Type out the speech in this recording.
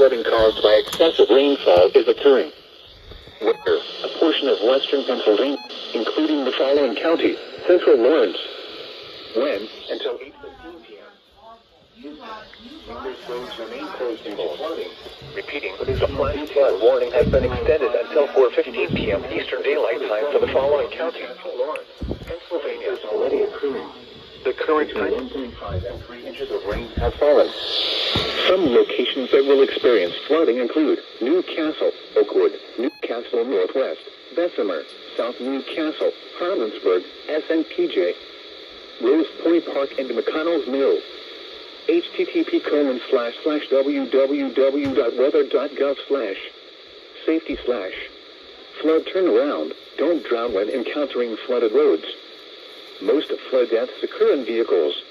flooding caused by excessive rainfall is occurring. Where a portion of western Pennsylvania, including the following counties: Central Lawrence. When? Until 8:15 p.m. Numerous roads remain closed due to flooding. Repeating, the flash flood warning has been extended until 4:15 p.m. Eastern Daylight Time for the following counties: Lawrence, Pennsylvania is already occurring. The current time 1.5 and 3 inches of rain have fallen. Some locations that will experience flooding include Newcastle, Oakwood, Newcastle Northwest, Bessemer, South Newcastle, Harlandsburg, SNPJ, Rose Point Park, and McConnell's Mill. http://www.weather.gov/safety/flood turnaround. Don't drown when encountering flooded roads. Most flood deaths occur in vehicles.